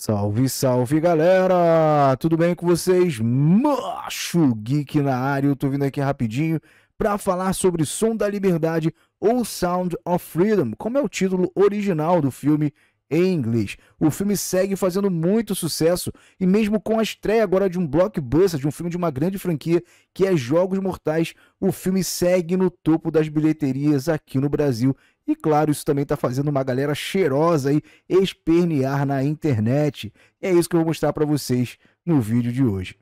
Salve, salve galera! Tudo bem com vocês? Macho Geek na área, eu tô vindo aqui rapidinho para falar sobre Som da Liberdade ou Sound of Freedom, como é o título original do filme em inglês. O filme segue fazendo muito sucesso e mesmo com a estreia agora de um blockbuster, de um filme de uma grande franquia que é Jogos Mortais, o filme segue no topo das bilheterias aqui no Brasil. E claro, isso também está fazendo uma galera cheirosa aí espernear na internet. E é isso que eu vou mostrar para vocês no vídeo de hoje.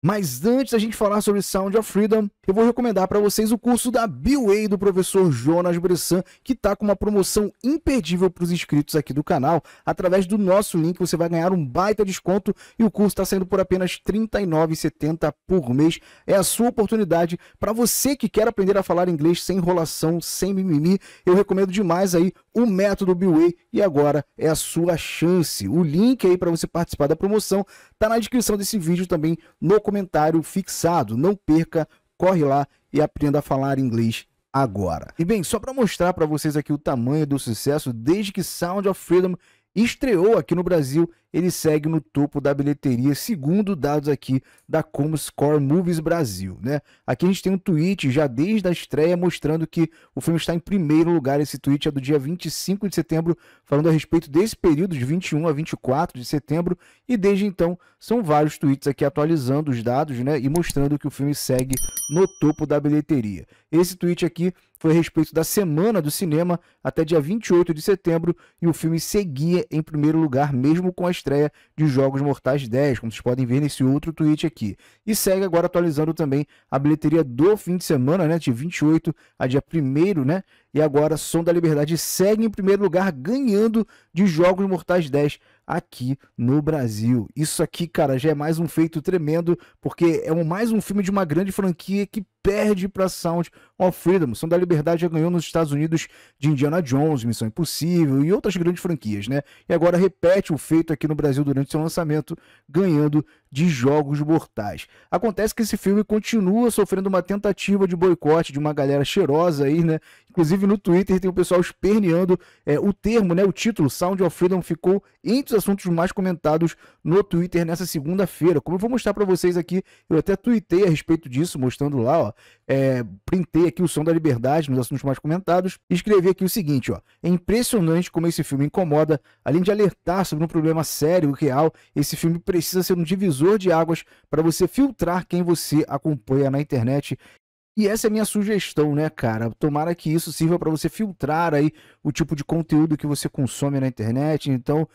Mas antes da gente falar sobre Sound of Freedom, eu vou recomendar para vocês o curso da B-Way do professor Jonas Bressan, que está com uma promoção imperdível para os inscritos aqui do canal. Através do nosso link você vai ganhar um baita desconto e o curso está saindo por apenas R$ 39,70 por mês. É a sua oportunidade para você que quer aprender a falar inglês sem enrolação, sem mimimi. Eu recomendo demais aí o método B-Way e agora é a sua chance. O link aí para você participar da promoção está na descrição desse vídeo também no comentário fixado. Não perca, corre lá e aprenda a falar inglês agora. E bem, só para mostrar para vocês aqui o tamanho do sucesso, desde que Sound of Freedom estreou aqui no Brasil, ele segue no topo da bilheteria, segundo dados aqui da Comscore Movies Brasil, né? Aqui a gente tem um tweet já desde a estreia mostrando que o filme está em primeiro lugar. Esse tweet é do dia 25 de setembro, falando a respeito desse período de 21 a 24 de setembro, e desde então são vários tweets aqui atualizando os dados, né, e mostrando que o filme segue no topo da bilheteria. Esse tweet aqui foi a respeito da semana do cinema até dia 28 de setembro e o filme seguia em primeiro lugar mesmo com a estreia de Jogos Mortais 10, como vocês podem ver nesse outro tweet aqui. E segue agora atualizando também a bilheteria do fim de semana, né, de 28 a dia 1º, né? E agora Som da Liberdade segue em primeiro lugar, ganhando de Jogos Mortais 10 aqui no Brasil. Isso aqui, cara, já é mais um feito tremendo, porque é mais um filme de uma grande franquia que perde para Sound of Freedom. Som da Liberdade já ganhou nos Estados Unidos de Indiana Jones, Missão Impossível e outras grandes franquias, né? E agora repete o feito aqui no Brasil durante seu lançamento, ganhando de Jogos Mortais. Acontece que esse filme continua sofrendo uma tentativa de boicote de uma galera cheirosa aí, né? Inclusive no Twitter tem o pessoal esperneando o termo, né? O título Sound of Freedom ficou entre os assuntos mais comentados no Twitter nessa segunda-feira. Como eu vou mostrar para vocês aqui, eu até tuitei a respeito disso, mostrando lá, ó. Printei aqui o Som da Liberdade nos assuntos mais comentados e escrevi aqui o seguinte, ó: é impressionante como esse filme incomoda. Além de alertar sobre um problema sério e real, esse filme precisa ser um divisor de águas para você filtrar quem você acompanha na internet. E essa é a minha sugestão, né, cara? Tomara que isso sirva para você filtrar aí o tipo de conteúdo que você consome na internet. Então,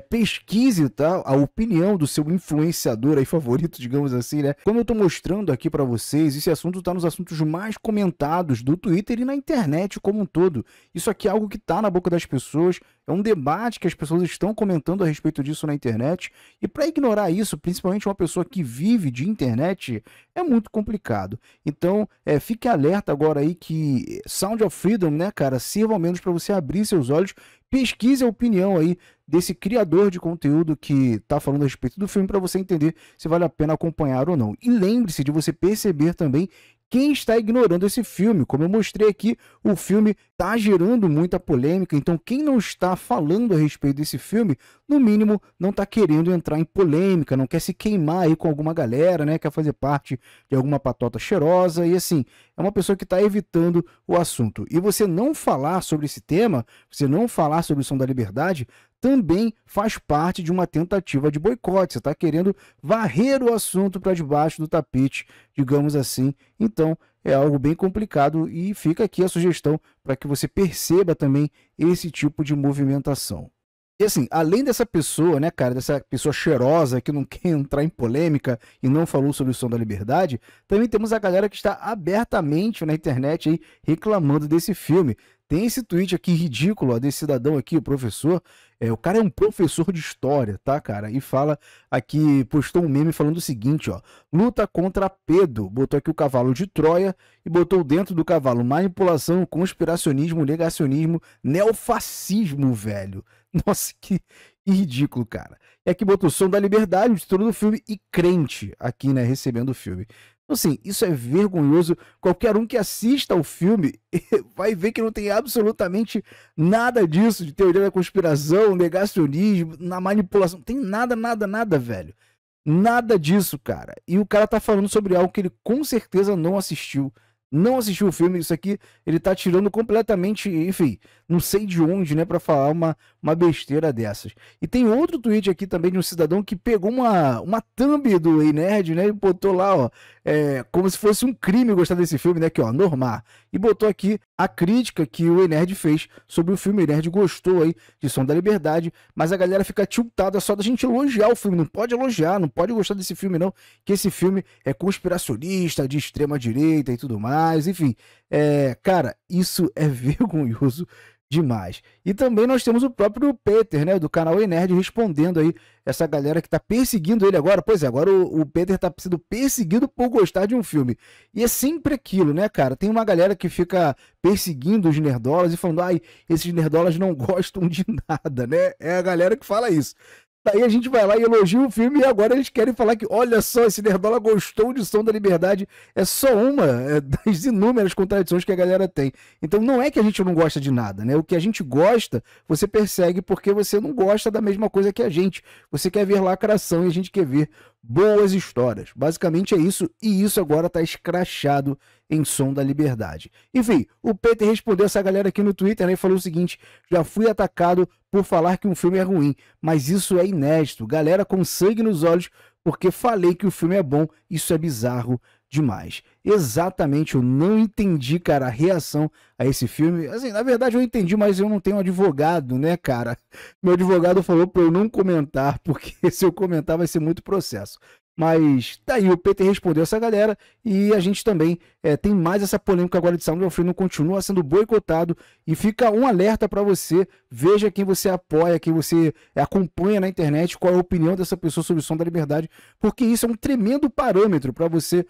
pesquise, tá, a opinião do seu influenciador aí favorito, digamos assim, né? Como eu tô mostrando aqui para vocês, esse assunto tá nos assuntos mais comentados do Twitter e na internet como um todo. Isso aqui é algo que tá na boca das pessoas, é um debate que as pessoas estão comentando a respeito disso na internet. E para ignorar isso, principalmente uma pessoa que vive de internet, é muito complicado. Então, fique alerta agora aí que Sound of Freedom, né, cara, sirva ao menos para você abrir seus olhos, pesquise a opinião aí desse criador de conteúdo que está falando a respeito do filme para você entender se vale a pena acompanhar ou não. E lembre-se de você perceber também quem está ignorando esse filme. Como eu mostrei aqui, o filme está gerando muita polêmica, então quem não está falando a respeito desse filme, no mínimo, não está querendo entrar em polêmica, não quer se queimar aí com alguma galera, né, quer fazer parte de alguma patota cheirosa, e assim, é uma pessoa que está evitando o assunto. E você não falar sobre esse tema, você não falar sobre o Som da Liberdade, também faz parte de uma tentativa de boicote. Você está querendo varrer o assunto para debaixo do tapete, digamos assim. Então, é algo bem complicado e fica aqui a sugestão para que você perceba também esse tipo de movimentação. E assim, além dessa pessoa, né, cara, dessa pessoa cheirosa que não quer entrar em polêmica e não falou sobre o Som da Liberdade, também temos a galera que está abertamente na internet aí reclamando desse filme. Tem esse tweet aqui ridículo, ó, desse cidadão aqui, o professor. O cara é um professor de história, tá, cara? E fala aqui, postou um meme falando o seguinte, ó: luta contra Pedro. Botou aqui o cavalo de Troia e botou dentro do cavalo manipulação, conspiracionismo, negacionismo, neofascismo, velho. Nossa, que ridículo, cara. E aqui botou Som da Liberdade, o título do filme, e crente aqui, né, recebendo o filme. Assim, isso é vergonhoso. Qualquer um que assista ao filme vai ver que não tem absolutamente nada disso, de teoria da conspiração, negacionismo, na manipulação. Não tem nada, nada, nada, velho. Nada disso, cara. E o cara tá falando sobre algo que ele com certeza não assistiu. Não assistiu o filme, isso aqui ele tá tirando completamente, enfim, não sei de onde, né, pra falar uma besteira dessas. E tem outro tweet aqui também de um cidadão que pegou uma thumb do Ei Nerd, né, e botou lá, ó, como se fosse um crime gostar desse filme, né, aqui, ó, Normar. E botou aqui a crítica que o Ei Nerd fez sobre o filme. O Ei Nerd gostou aí de Som da Liberdade, mas a galera fica tiltada só da gente elogiar o filme. Não pode elogiar, não pode gostar desse filme não, que esse filme é conspiracionista, de extrema direita e tudo mais, enfim. Cara, isso é vergonhoso demais. E também nós temos o próprio Peter, né, do canal Ei Nerd, respondendo aí essa galera que tá perseguindo ele agora. Pois é, agora o Peter tá sendo perseguido por gostar de um filme. E é sempre aquilo, né, cara? Tem uma galera que fica perseguindo os nerdolas e falando, ai, esses nerdolas não gostam de nada, né? É a galera que fala isso. Daí a gente vai lá e elogia o filme e agora eles querem falar que, olha só, esse nerdola gostou de Som da Liberdade. É só uma das inúmeras contradições que a galera tem. Então não é que a gente não gosta de nada, né? O que a gente gosta, você persegue porque você não gosta da mesma coisa que a gente. Você quer ver lacração e a gente quer ver boas histórias. Basicamente é isso, e isso agora está escrachado em Som da Liberdade. Enfim, o Peter respondeu essa galera aqui no Twitter, né, e falou o seguinte: já fui atacado por falar que um filme é ruim, mas isso é inédito. Galera com sangue nos olhos porque falei que o filme é bom. Isso é bizarro demais. Exatamente, eu não entendi, cara, a reação a esse filme. Assim, na verdade eu entendi, mas eu não tenho advogado, né, cara? Meu advogado falou para eu não comentar, porque se eu comentar vai ser muito processo. Mas tá aí, o Peter respondeu essa galera e a gente também tem mais essa polêmica agora de Sound of Freedom, continua sendo boicotado e fica um alerta para você, veja quem você apoia, quem você acompanha na internet, qual é a opinião dessa pessoa sobre o Som da Liberdade, porque isso é um tremendo parâmetro para você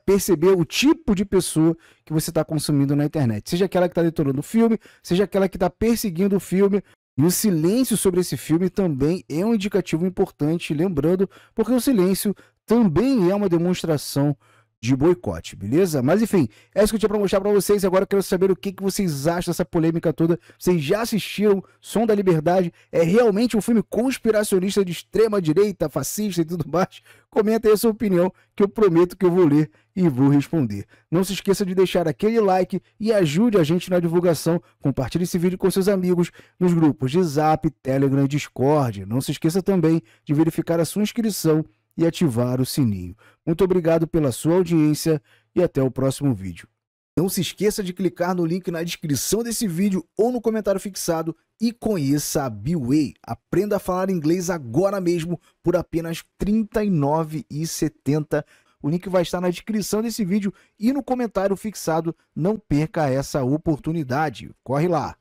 perceber o tipo de pessoa que você está consumindo na internet, seja aquela que está detonando o filme, seja aquela que está perseguindo o filme. E o silêncio sobre esse filme também é um indicativo importante, lembrando, porque o silêncio também é uma demonstração de boicote, beleza? Mas enfim, é isso que eu tinha para mostrar para vocês. Agora eu quero saber o que vocês acham dessa polêmica toda. Vocês já assistiram Som da Liberdade? É realmente um filme conspiracionista de extrema direita, fascista e tudo mais? Comenta aí a sua opinião, que eu prometo que eu vou ler e vou responder. Não se esqueça de deixar aquele like e ajude a gente na divulgação. Compartilhe esse vídeo com seus amigos nos grupos de Zap, Telegram e Discord. Não se esqueça também de verificar a sua inscrição e ativar o sininho. Muito obrigado pela sua audiência e até o próximo vídeo. Não se esqueça de clicar no link na descrição desse vídeo ou no comentário fixado e conheça a B-Way. Aprenda a falar inglês agora mesmo por apenas R$ 39,70. O link vai estar na descrição desse vídeo e no comentário fixado. Não perca essa oportunidade. Corre lá!